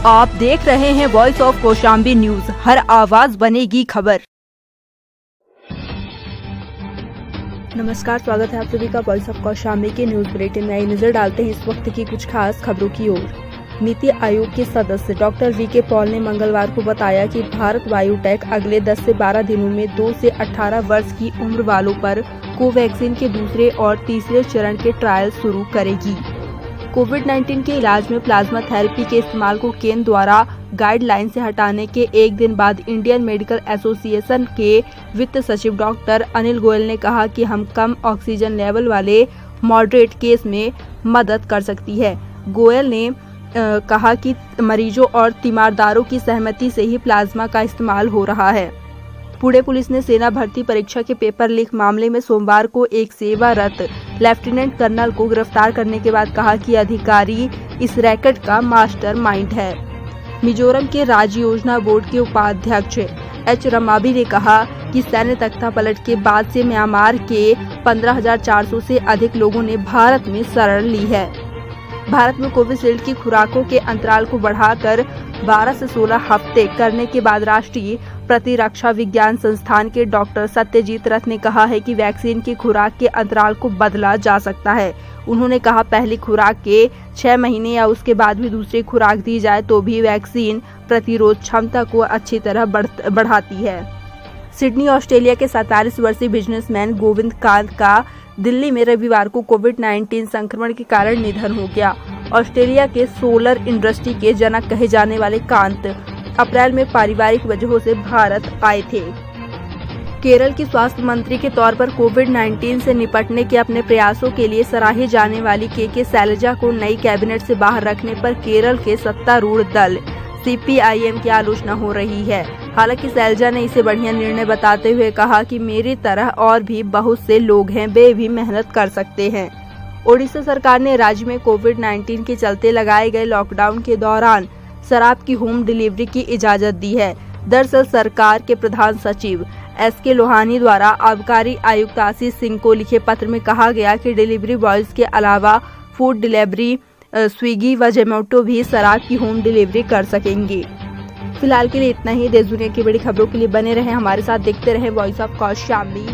आप देख रहे हैं वॉइस ऑफ कौशाम्बी न्यूज, हर आवाज बनेगी खबर। नमस्कार, स्वागत है आप सभी का वॉइस ऑफ कौशाम्बी के न्यूज बुलेटिन में। नजर डालते हैं इस वक्त की कुछ खास खबरों की ओर। नीति आयोग के सदस्य डॉक्टर वी के पॉल ने मंगलवार को बताया कि भारत बायोटेक अगले 10 से 12 दिनों में 2 से 18 वर्ष की उम्र वालों पर कोवैक्सीन के दूसरे और तीसरे चरण के ट्रायल शुरू करेगी। कोविड-19 के इलाज में प्लाज्मा थेरेपी के इस्तेमाल को केंद्र द्वारा गाइडलाइन से हटाने के एक दिन बाद इंडियन मेडिकल एसोसिएशन के वित्त सचिव डॉक्टर अनिल गोयल ने कहा कि हम कम ऑक्सीजन लेवल वाले मॉडरेट केस में मदद कर सकती है। गोयल ने कहा कि मरीजों और तीमारदारों की सहमति से ही प्लाज्मा का इस्तेमाल हो रहा है। पुणे पुलिस ने सेना भर्ती परीक्षा के पेपर लीक मामले में सोमवार को एक सेवारत लेफ्टिनेंट कर्नल को गिरफ्तार करने के बाद कहा कि अधिकारी इस रैकेट का मास्टरमाइंड है। मिजोरम के राज्य योजना बोर्ड के उपाध्यक्ष एच रमाबी ने कहा कि सैन्य तख्तापलट के बाद से म्यांमार के 15,400 से अधिक लोगों ने भारत में शरण ली है। भारत में कोविशील्ड की खुराकों के अंतराल को बढ़ाकर 12 से 16 हफ्ते करने के बाद राष्ट्रीय प्रतिरक्षा विज्ञान संस्थान के डॉक्टर सत्यजीत रथ ने कहा है कि वैक्सीन की खुराक के अंतराल को बदला जा सकता है। उन्होंने कहा पहली खुराक के 6 महीने या उसके बाद भी दूसरी खुराक दी जाए तो भी वैक्सीन प्रतिरोध क्षमता को अच्छी तरह बढ़ाती है। सिडनी ऑस्ट्रेलिया के 47 वर्षीय बिजनेसमैन गोविंद कांत का दिल्ली में रविवार को कोविड-19 संक्रमण के कारण निधन हो गया। ऑस्ट्रेलिया के सोलर इंडस्ट्री के जनक कहे जाने वाले कांत अप्रैल में पारिवारिक वजहों से भारत आए थे। केरल की स्वास्थ्य मंत्री के तौर पर कोविड-19 से निपटने के अपने प्रयासों के लिए सराही जाने वाली के शैलजा को नई कैबिनेट से बाहर रखने पर केरल के सत्तारूढ़ दल CPIM की आलोचना हो रही है। हालांकि शैलजा ने इसे बढ़िया निर्णय बताते हुए कहा कि मेरी तरह और भी बहुत से लोग हैं, वे भी मेहनत कर सकते हैं। ओडिशा सरकार ने राज्य में कोविड-19 के चलते लगाए गए लॉकडाउन के दौरान शराब की होम डिलीवरी की इजाजत दी है। दरअसल सरकार के प्रधान सचिव SK लोहानी द्वारा आबकारी आयुक्त आशीष सिंह को लिखे पत्र में कहा गया कि डिलीवरी बॉयज के अलावा फूड डिलीवरी स्विगी व जोमैटो भी शराब की होम डिलीवरी कर सकेंगे। फिलहाल के लिए इतना ही। देश दुनिया की बड़ी खबरों के लिए बने रहें हमारे साथ, देखते रहें वॉइस ऑफ कौशाम्बी।